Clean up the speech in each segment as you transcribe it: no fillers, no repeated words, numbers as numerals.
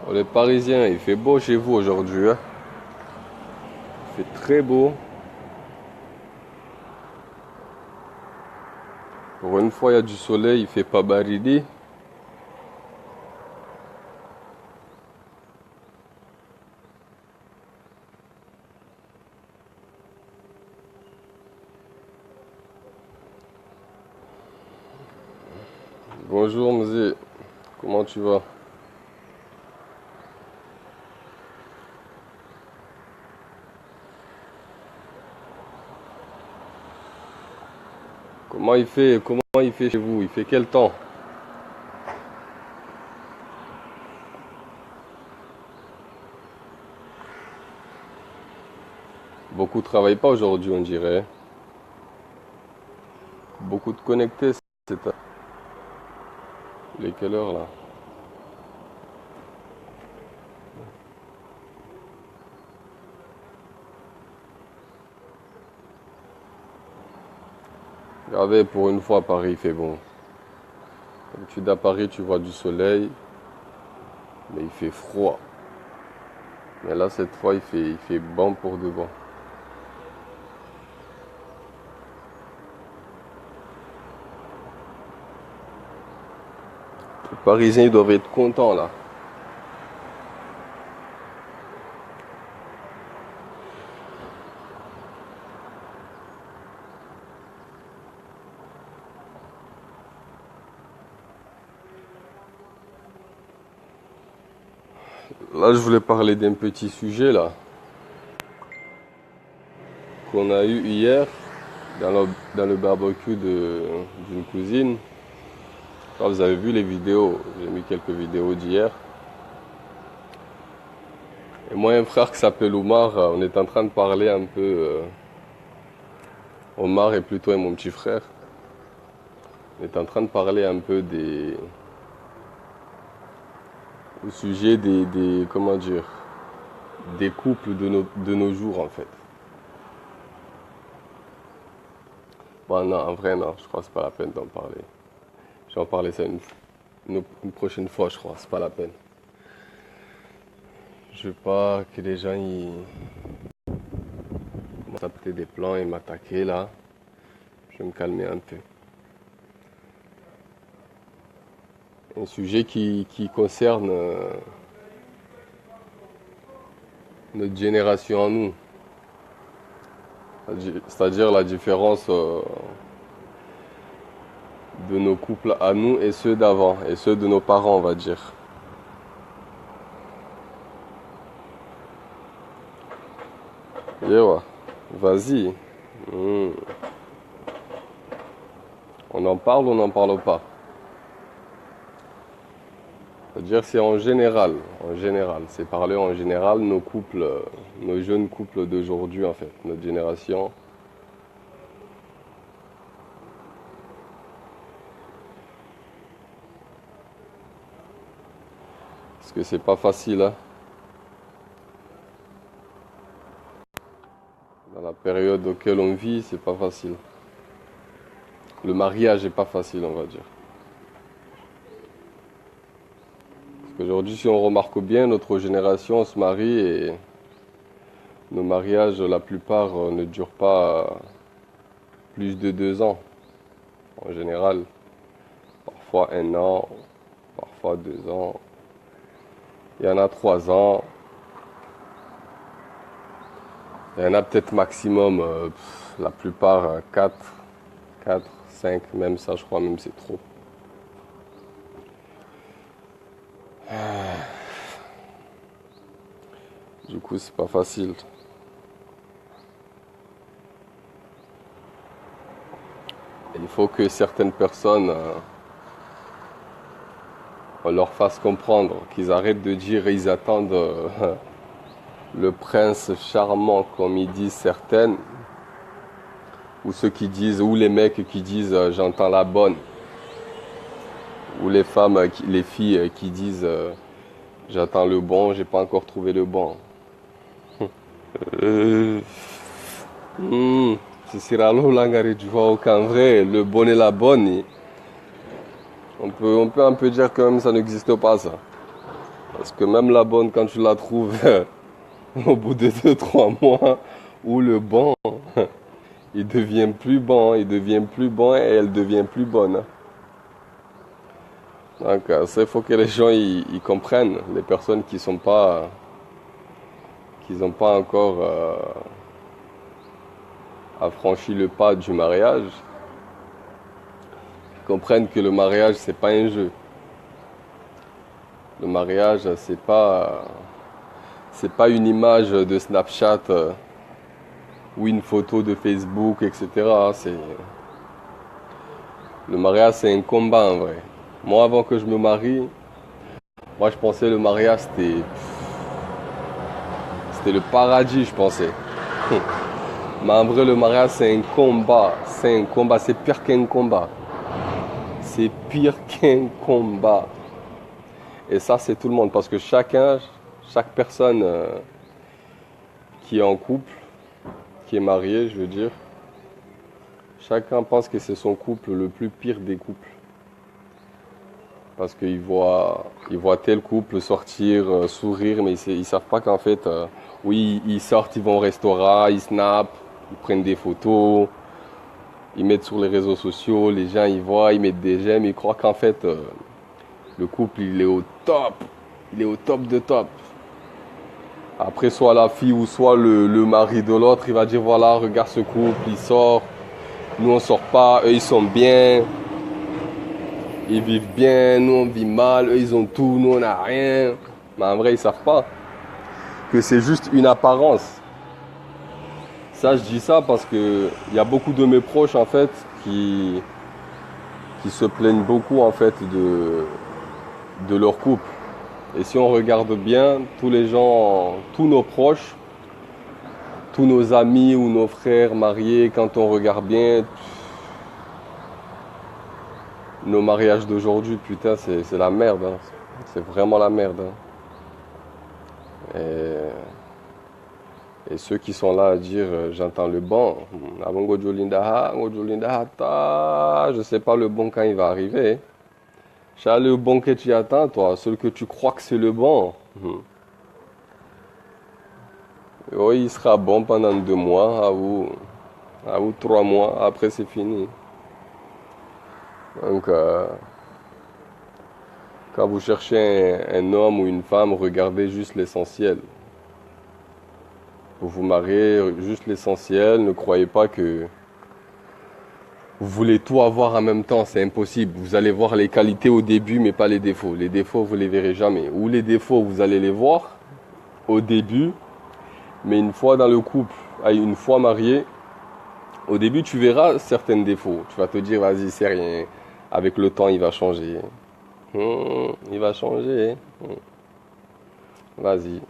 Oh, les Parisiens, il fait beau chez vous aujourd'hui, hein. Il fait très beau. Pour une fois, il y a du soleil, il fait pas baridi. Bonjour, Mzee. Comment tu vas? Comment il fait chez vous? Il fait quel temps? Beaucoup travaillent pas aujourd'hui, on dirait. Beaucoup de connectés, c'est à les quelle heure là? Regardez, pour une fois, Paris, il fait bon. D'habitude, à Paris, tu vois du soleil, mais il fait froid. Mais là, cette fois, il fait bon pour de bon. Les Parisiens, ils doivent être contents là. Là, je voulais parler d'un petit sujet là qu'on a eu hier dans le barbecue d'une cousine. Là, vous avez vu les vidéos, j'ai mis quelques vidéos d'hier. Et moi, un frère qui s'appelle Omar, on est en train de parler un peu. Omar et plutôt mon petit frère. On est en train de parler un peu au sujet comment dire, des couples de nos jours en fait. Bon, non, en vrai, non, je crois que c'est pas la peine d'en parler. Je vais en parler ça une prochaine fois, je crois, c'est pas la peine. Je veux pas que les gens ils commencent à péter des plans et m'attaquer là. Je vais me calmer un peu. Un sujet qui concerne notre génération à nous. C'est-à-dire la différence de nos couples à nous et ceux d'avant, et ceux de nos parents, on va dire. Yewa, vas-y. Hmm. On en parle ou on n'en parle pas? C'est-à-dire c'est en général, c'est parler en général nos couples, nos jeunes couples d'aujourd'hui en fait, notre génération. Parce que c'est pas facile, hein. Dans la période auquel on vit, c'est pas facile. Le mariage est pas facile, on va dire. Parce qu'aujourd'hui, si on remarque bien, notre génération se marie et nos mariages, la plupart, ne durent pas plus de 2 ans. En général, parfois 1 an, parfois 2 ans. Il y en a 3 ans. Il y en a peut-être maximum, la plupart, 4, 4, 5, même ça, je crois, même c'est trop. Du coup, c'est pas facile. Et il faut que certaines personnes, on leur fasse comprendre qu'ils arrêtent de dire et ils attendent le prince charmant, comme ils disent certaines, ou ceux qui disent, ou les mecs qui disent j'entends la bonne, ou les femmes, les filles qui disent j'attends le bon, j'ai pas encore trouvé le bon. Euh, hmm, Cicero Langari, tu vois, qu'en vrai, le bon et la bonne, on peut un peu dire que même ça n'existe pas ça. Parce que même la bonne, quand tu la trouves au bout de 2 3 mois, ou le bon, il devient plus bon, il devient plus bon et elle devient plus bonne. Donc, ça, il faut que les gens ils comprennent, les personnes qui n'ont pas encore affranchi le pas du mariage, comprennent que le mariage, c'est pas un jeu. Le mariage, c'est pas une image de Snapchat ou une photo de Facebook, etc. Le mariage, c'est un combat en vrai. Moi, avant que je me marie, moi, je pensais le mariage, c'était le paradis, je pensais. Mais en vrai, le mariage, c'est un combat. C'est un combat, c'est pire qu'un combat. C'est pire qu'un combat. Et ça, c'est tout le monde. Parce que chaque personne qui est en couple, qui est mariée, je veux dire, chacun pense que c'est son couple le plus pire des couples. Parce ils voient tel couple sortir, sourire, mais ils savent pas qu'en fait, oui, ils sortent, ils vont au restaurant, ils snapent, ils prennent des photos, ils mettent sur les réseaux sociaux, les gens ils voient, ils mettent des j'aime, ils croient qu'en fait, le couple il est au top, il est au top de top. Après, soit la fille ou soit le mari de l'autre, il va dire voilà, regarde ce couple, il sort, nous on sort pas, eux ils sont bien. Ils vivent bien, nous on vit mal, eux ils ont tout, nous on n'a rien. Mais en vrai, ils savent pas que c'est juste une apparence. Ça, je dis ça parce que il y a beaucoup de mes proches en fait qui se plaignent beaucoup en fait de leur couple. Et si on regarde bien, tous les gens, tous nos proches, tous nos amis ou nos frères mariés, quand on regarde bien, nos mariages d'aujourd'hui, putain, c'est la merde, hein. C'est vraiment la merde, hein. Et ceux qui sont là à dire j'entends le bon, avant je sais pas le bon quand il va arriver. Charles, le bon que tu attends, toi, celui que tu crois que c'est le bon. Oui, il sera bon pendant 2 mois, à vous 3 mois, après c'est fini. Donc, quand vous cherchez un homme ou une femme, regardez juste l'essentiel. Pour vous marier, juste l'essentiel. Ne croyez pas que vous voulez tout avoir en même temps. C'est impossible. Vous allez voir les qualités au début, mais pas les défauts. Les défauts, vous les verrez jamais. Ou les défauts, vous allez les voir au début, mais une fois dans le couple, une fois marié, au début, tu verras certains défauts. Tu vas te dire, vas-y, c'est rien. Avec le temps, il va changer. Il va changer. Vas-y.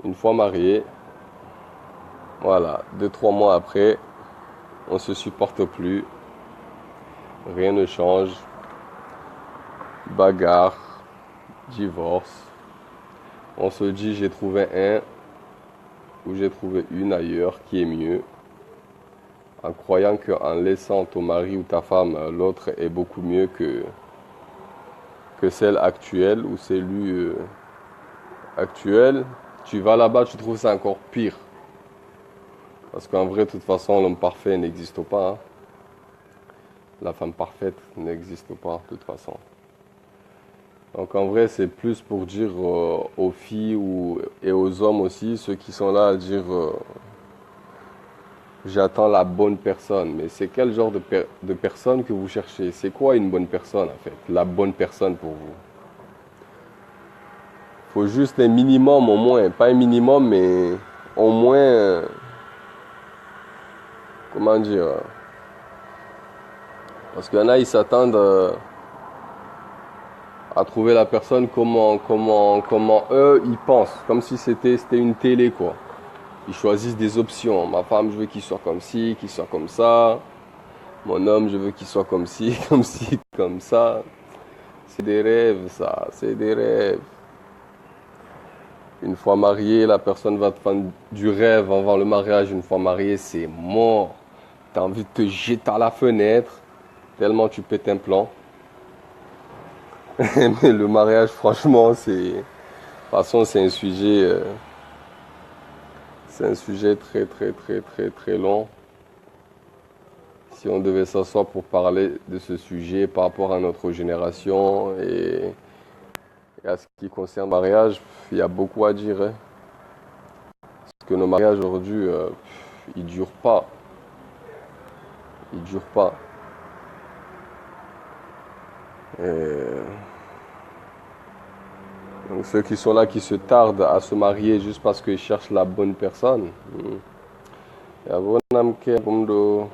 Une fois marié, voilà, 2 3 mois après, on se supporte plus, rien ne change, bagarre, divorce. On se dit j'ai trouvé un ou j'ai trouvé une ailleurs qui est mieux, en croyant qu'en laissant ton mari ou ta femme, l'autre est beaucoup mieux que celle actuelle ou celui actuel. Tu vas là-bas, tu trouves ça encore pire. Parce qu'en vrai, de toute façon, l'homme parfait n'existe pas, hein. La femme parfaite n'existe pas, de toute façon. Donc en vrai, c'est plus pour dire aux filles et aux hommes aussi, ceux qui sont là à dire j'attends la bonne personne. Mais c'est quel genre de personne que vous cherchez? C'est quoi une bonne personne en fait? La bonne personne pour vous? Faut juste un minimum au moins. Pas un minimum, mais au moins, comment dire? Parce qu'il y en a, ils s'attendent à trouver la personne comment eux, ils pensent. Comme si c'était une télé, quoi. Ils choisissent des options. Ma femme, je veux qu'il soit comme ci, qu'il soit comme ça. Mon homme, je veux qu'il soit comme ci, comme ci, comme ça. C'est des rêves, ça. C'est des rêves. Une fois marié, la personne va te faire du rêve avant le mariage. Une fois marié, c'est mort. Tu as envie de te jeter à la fenêtre, tellement tu pètes un plan. Mais le mariage, franchement, de toute façon, c'est un sujet très, très, très, très, très long. Si on devait s'asseoir pour parler de ce sujet par rapport à notre génération et à ce qui concerne le mariage, il y a beaucoup à dire, hein. Parce que nos mariages aujourd'hui, ils durent pas. Ils durent pas. Et donc ceux qui sont là, qui se tardent à se marier juste parce qu'ils cherchent la bonne personne. Ya bonam ke bumdo